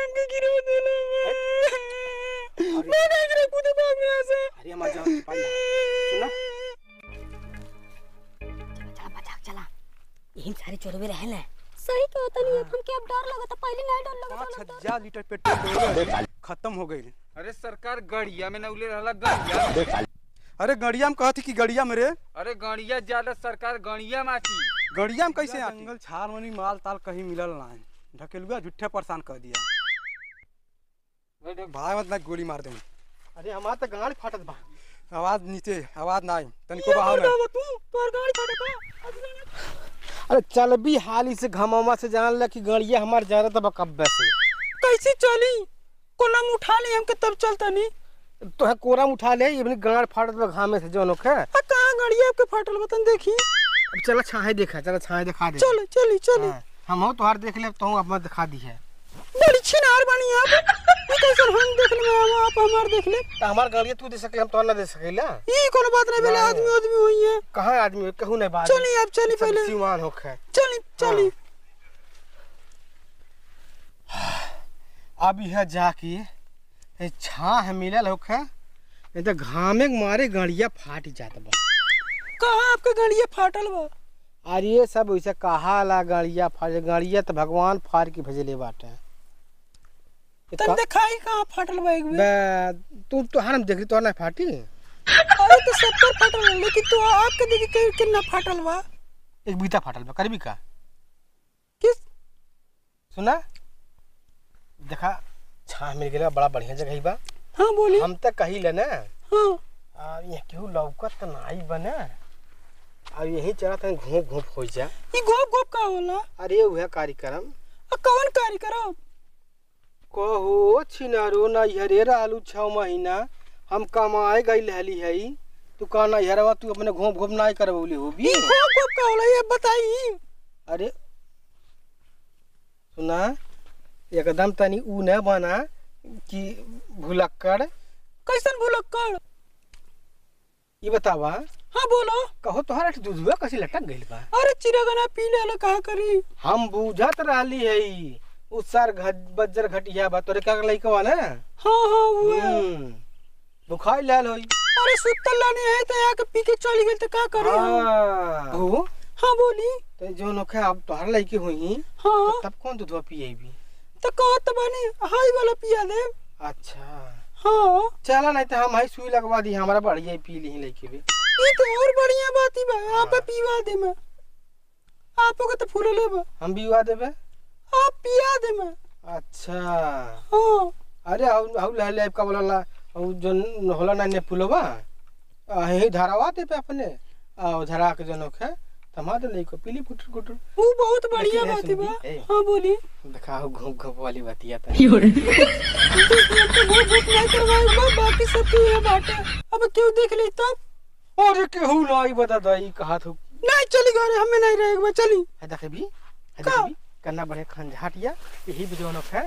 हमके गिरा देला मैं नहीं गिरा कूदे भाग यहाँ से। अरे मत जाओ सुना चला बचाक चला यही सारे चोरवे रहे ना सही कहता नहीं हमके अब डर लगता पहले नहीं डर लगता 5000 लीटर पेट्रोल खत्म हो गई। अरे सरकार गड़िया में नौले रहला गड़िया। अरे गड़िया में कहती कि गड़िया में रे। अरे गड़िया ज्यादा सरकार गड़िया माटी गड़िया में कैसे जंगल छाल मनी माल ताल कहीं मिलल ना ढकेलुआ झूठे परेशान कर दिया। भाई मत ना गोली मार दे। अरे हमार तो गाड़ी फाटत बा आवाज नीचे आवाज ना आई तनिको बाहर ना तू तोर गाड़ी फटका। अरे चल भी हाली से घमामा से जान ल कि गाड़िया हमार जा रहा था कब्बे से कैसे चली कोलम उठा ली हमके तब चलता नहीं तो है कोरम उठा ले ये अपनी गाड़ फाटत बा घामे से जोनो के। कहां गाड़ी आपके फाटल बतन देखी। अब चला छाहे देखा चला छाहे दिखा दे। चल चली चली हम हो तोहार देख ले तो अब दिखा दी है बड़ी छिनार बनी आप ये कैसे हम देख ले आप हमार देख ले तो हमार गाड़िया तू दे सके हम तो ना दे सकेला। ये कोनो बात नहीं बेला आदमी आदमी हुई है कहां आदमी कहू नहीं बात। चली आप चली पहले सीमान होखे चली चली अब यह जाके छाह मिलल होखे नहीं तो घामे के मारे गाड़िया फाट जात बा। कहां आपके गाड़िया फाटल बा। अरे ये सब वैसे कहा ला गाड़िया फाट गाड़िया तो भगवान फाड़ के भेजले बाटे। तन दिखाई कहां फाटल बा एक बे तू तो हम देख तो ना फाटी। अरे तो सब पर फाटल लेकिन तू आपके देखी कितना फाटल बा। एक बीता फाटल बा करबी का किस सुना देखा छा मिल गेला बड़ा बढ़िया जगह बा। हां बोली हम तक कही ले ना। हां ये केहू लौकत नहीं बने अब यही चला था घूम घूम हो जा। ये गोप गोप का होला। अरे वह कार्यक्रम कौन कार्यक्रम कहो छिनारो ना हरेरा आलू 6 महीना हम कमाए गई लहली है तू कहना हरवा तू अपने घूम घूम ना करबौली हो भी गोप गोप का होला ये बताई। अरे सुना एकदम तनी ऊ न बना कि भुलक्कड़ कैसन भुलक्कड़ ये बतावा। हाँ बोलो कहो तोहरा दूधवा कैसे लटक गइल बा। अरे चिरगना पी ले कहा करी हम बूझत रहली है उ सर बज्जर घटिया बा तोरे का लइकवा ना। हां हां वो बुखार लाल होई। अरे सुतल लाने है तो आके पी के चली गई तो का करे। हां हां बोली तो जो नोखे अब तोहर लइकी होई। हां तब कौन दूधवा पिएबी तो कहत बनी हाई वाला पिया दे। अच्छा हां चला नहीं तो हम हाई सुई लगवा दी हमारा बढ़िया पी ली लइकी भी। ये तो और बढ़िया बात ही बा आप पीवा दे मैं आपको तो फूल लेबा हम भी हुआ देबे आप पिया दे मैं। अच्छा हां अरे हाउ ले का बोला जो होला ना ने पुलवा यही धरावा दे पे अपने धरा के जनों के तमा दे को पीली कुटर कुटर वो बहुत बढ़िया बात है बा। हां बोली दिखाओ घूम घूम वाली बातिया था बाकी सब तो ये बात है अब क्यों देख ली तब। अरे केहू नहीं बता दई कहा तू नहीं चली घरे हमें नहीं रहेगा चली है देखबी करना बड़े खंजाटिया यही बिजोनो है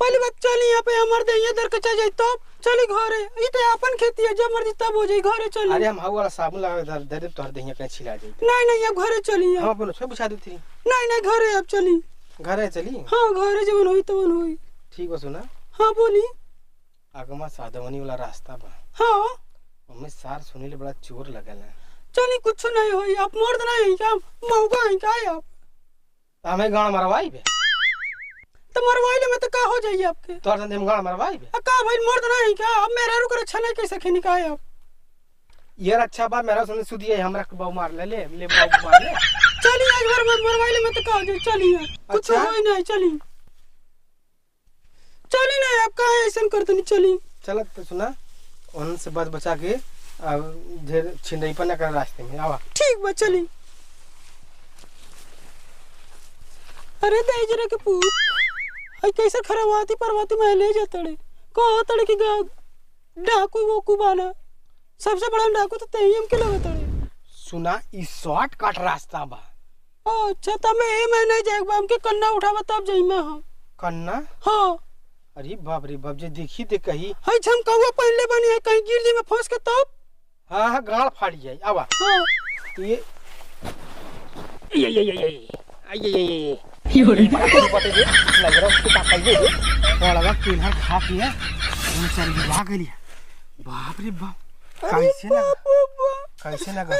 पहली बात चली यहाँ पे हमार दे ये दर के चल जाई तब चली घरे ई तो अपन खेती है जब मर्जी तब हो जाई घरे चली। अरे हम हाउ वाला साबुन लगा दे दे तोहर देहिया कहीं छिला जाई। नहीं नहीं अब घरे चली हम अपन सब बिछा देती। नहीं नहीं घरे अब चली घरे चली। हां घरे जवन होई तवन होई। ठीक बा सुना। हां बोली आगमा साधवनी वाला रास्ता बा। हां हमें सार सुनी ले बड़ा चोर लगल है। चली कुछ नहीं होई आप मर्द नहीं क्या मौका है क्या आप हमें गांव मरवाई बे तो मरवाइले में तो का हो जाई आपके तोर संदेह गांव मरवाई बे का भाई मर्द नहीं क्या अब मेरा रुक अच्छा नहीं कैसे खिनी का है आप यार अच्छा बा मेरा सुन सुधी है हमरा के बाऊ मार ले बाऊ मार ले चली आज बार मरवाइले में तो का हो जाई चली कुछ होई नहीं चली चली नहीं आप का ऐसा करते नहीं चली चल तो सुना उन से बात बचा के अब ढेर छिंदई पर ना कर रास्ते में आवा। ठीक बा चली। अरे दे जरा के पूत आई कैसे खराबाती परवाती में ले जातड़े कहो तड़े की डाकू वो कुबाना सबसे बड़ा डाकू तो तई हम के लगतड़े। सुना ई शॉर्टकट रास्ता बा। अच्छा तब मैं नहीं जाएगा हमके कन्ना उठावा तब जाई मैं। हां कन्ना हां अरे बाप रे बाप जे देखी ते कही हई हम कौवा पहले बनी है कहीं गिर जी में फंस के तब। हां हां गाल फाड़ जाई आवा। हां ये पटे दे लग रहा उसके पापा दे वाला पिलहर खा के हम चल गिरा गई। बाप रे बाप कैसे लगा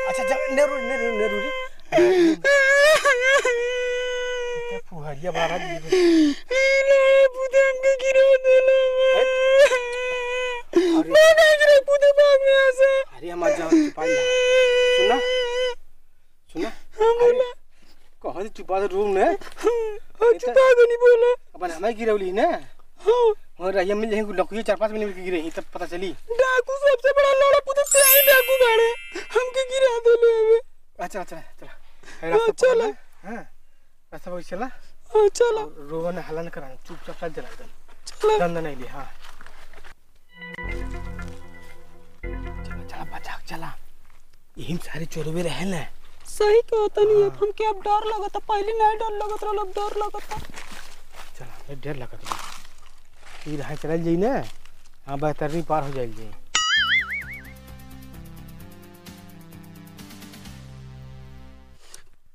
अच्छा जा नेरू नेरू नेरू रे फुहरिया बारा दी ले पुदम के गिरा देला मैं नहीं गिरा पुदम भाग में ऐसे। अरे हम जाओ पाई सुना सुना बोला कहां से चुपा रूम ने चुपा तो नहीं बोला अपन हमें गिरवली ना हां और रहिया मिल जाएंगे लकुई 4-5 मिनट की गिरे ही तब पता चली डाकू सबसे बड़ा लड़ा पुदम से ही डाकू गाड़े हमके गिरा देले हमें। अच्छा अच्छा चला रास्ता चला हां रास्ता पर चला हां चलो रोवन हलन करा चुपचाप चल जरा चलो धंधा नहीं ले हां चला चला बचा चला यही सारे चोरवे रहे ना सही कहता नहीं है हमके अब डर लगता पहले नहीं डर लगत रहल अब डर लगता। चला ये डर लगत ई रहा चल जाई ना हां बेहतरनी पार हो जाई जाई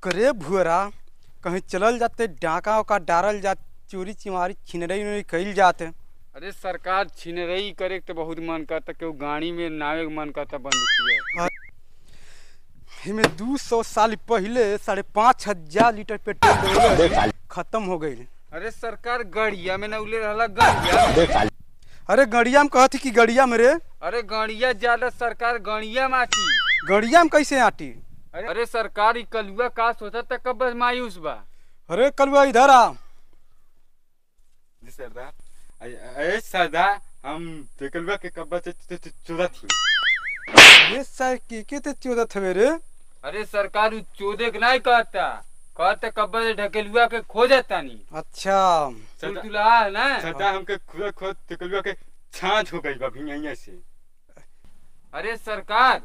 करे भुअरा कहीं चलल जाते डाका का डारल जात चोरी चिमारी छिनरई कइल जाते। अरे सरकार छिनरई करे के तो बहुत मन करता केहू गाड़ी में नावे के मन करता बंदूकिया। हिमे 200 साल पहले 5,500 लीटर पेट्रोल खत्म हो गई। अरे सरकार गड़िया में नौले रहला गड़िया। अरे गड़िया में कहती कि गड़िया में रे अरे गड़िया जाला सरकार गड़िया माटी गड़िया में कैसे आटी। अरे सरकार कलुआ का सोचा था कब बस मायूस बा। अरे कलुआ इधर आ सरदार अरे सरदार हम कलुआ के कब्बा से चुरा थी ये सारे के ते चोदत हवे रे। अरे सरकार चोदे के नहीं कहता कब्बा से ढकेलुआ के खोजता नहीं। अच्छा तुलतुला ना सरदार हमके खुद खुद कलुआ के छाछ हो गई बा भिंगैया से। अरे सरकार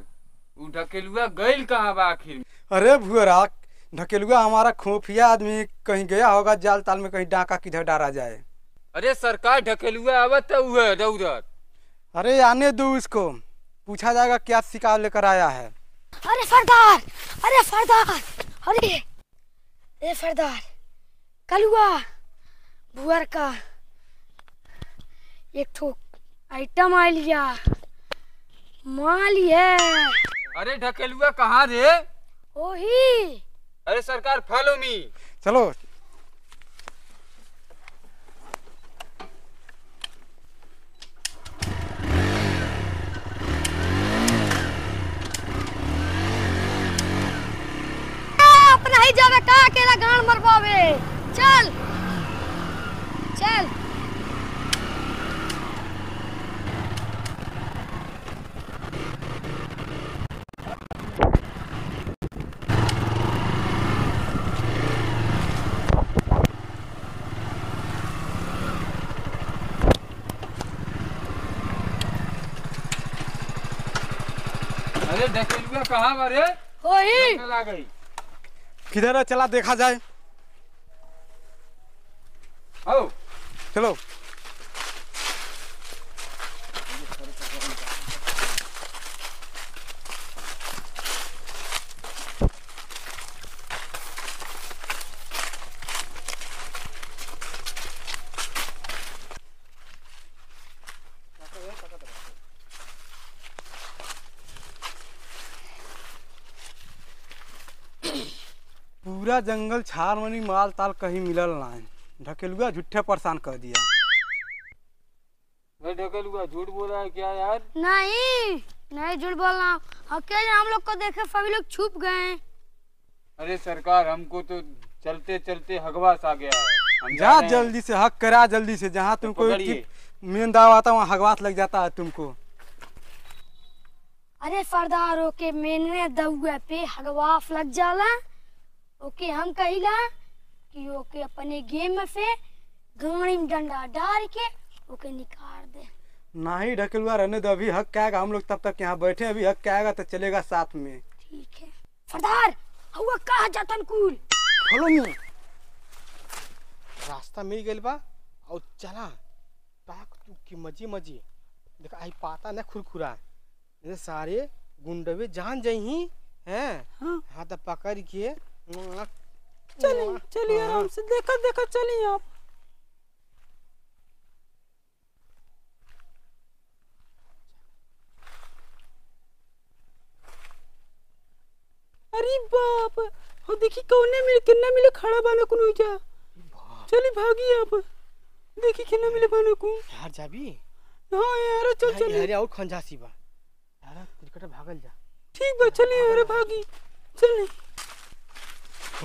वो ढकेलुआ गइल कहाँ बा आखिर। अरे भुअरा ढकेलुआ हमारा खुफिया आदमी कहीं गया होगा जाल ताल में कहीं डाका किधर डारा जाए। अरे सरकार ढकेलुआ आवत है उधर। अरे आने दो उसको पूछा जाएगा क्या शिकार लेकर आया है। अरे सरदार अरे सरदार अरे ए सरदार कलुआ भुअर का एक ठो आइटम आ लिया माल है। अरे ढकेलुआ कहाँ रे। ओही अरे सरकार फॉलो मी। चलो अपना ही जावे का अकेला गान मरवावे चल चल। अरे ढकेलुआ कहाँ बा रे। ओही आ गई किधर है चला देखा जाए। आओ चलो पूरा जंगल छार मनी माल ताल कहीं मिलल ना ढकेलुआ झूठे परेशान कर दिया। ढकेलुआ झूठ बोल रहा है क्या यार। नहीं नहीं झूठ बोलना अकेले हम लोग को देखे सभी लोग छुप गए। अरे सरकार हमको तो चलते चलते हगवास आ गया है। हम जा रहे हैं। जल्दी से हक करा जल्दी से जहाँ तुमको पकड़िए। मेन दाव आता वहाँ हगवास लग जाता है तुमको। अरे सरदारों के मेने दउआ पे हगवास लग जाला ओके हम कहिला कि ओके अपने गेम में से गाड़ी में डंडा डाल के ओके निकाल दे। नहीं ढकेलुआ रहने दो अभी हक क्या आएगा हम लोग तब तक यहाँ बैठे अभी हक क्या आएगा तो चलेगा साथ में। ठीक है सरदार हुआ कहा जातन कुल फॉलो मी। रास्ता मिल गइल बा और चला ताक तू की मजी मजी देख आई पाता ना खुरखुरा ये सारे गुंडवे जान जही हैं। हाँ। हाथ पकड़ के चलिए चलिए आराम से देखा देखा चलिए आप। अरे बाप हो देखी कौने मिले किन्ना मिले खड़ा बाना कुन हो जा। चली भागी आप देखी किन्ना मिले बाना कुन। यार जाबी हां यार चल चल यार और खंजासी बा यार क्रिकेट भागल जा। ठीक बा चलिए यार भागी चल।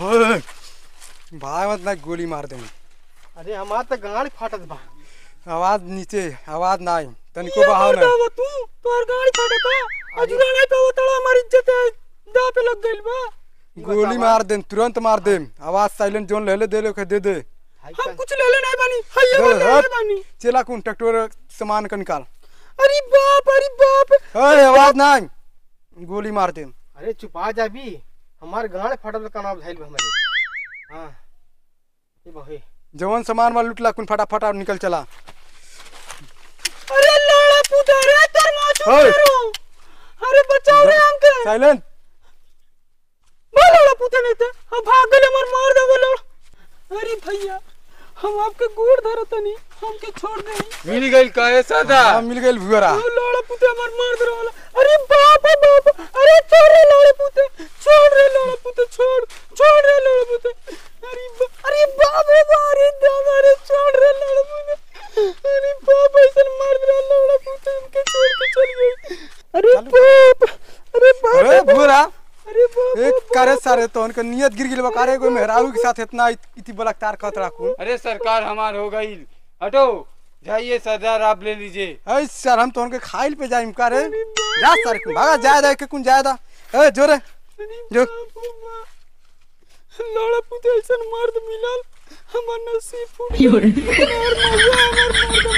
ओए भाई मत ना गोली मार दे। अरे हमार त गाड़ी फाटत बा। आवाज नीचे आवाज ना आई तनिको बहाव ना। तू तोर गाड़ी फाटता अजुरा नहीं पे उतला हमारी इज्जत दा पे लग गइल बा। गोली मार दे तुरंत मार दे। आवाज साइलेंट जोन ले दे के दे दे। हम कुछ ले नहीं बानी हइया ले बानी। चला कौन ट्रैक्टर सामान का निकाल। अरे बाप ओए आवाज ना आई गोली मार दे। अरे चुपा जाबी हमार गाड़ी फाटल का नाम धइल बा हमारे। हां ये बहे जवन सामान वाला लुटला कुन फटाफट और निकल चला। अरे लड़ा पुता रे तेर माचू ओए। करो। अरे बचाओ रे हमके। साइलेंट लड़ा पुता नहीं थे हम भाग गए मार दे वो लड़ा। अरे भैया हम आपके गोड़ धरत नहीं हमके छोड़ दे। मिल गई काहे सदा? हां मिल गइल भुगरा। लड़ा पुता मार दे वाला। अरे बाप अरे छोड़ रे लड़ा पुता छोड़ रे लड़ा पुता छोड़ रे लड़ा पुता। अरे बाप रे बारे दामारे छोड़ रे लड़ा पुता। अरे बाप ऐसा मार दे लड़ा पुता हमके छोड़ के चल गई। अरे बाप अरे भुगरा अरे बाप एक करे सारे तो उनका नियत गिर गिल बकारे कोई मेहरारू के साथ इतना इति बलात्कार करत रखूं। अरे सरकार हमार हो गई हटो जाइए सरदार आप ले लीजिए। ऐ सर हम तो उनके खाइल पे जाइम करे जा सर भागा जायदा के कुन जायदा ए जोरे जो लड़ा पुते ऐसा मर्द मिलल हमर नसीब फूट गया।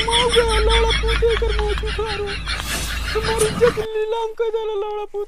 मार गया लड़ा पुते कर माचू खारो हमारी इज्जत नीलाम कर देला लड़ा पुते।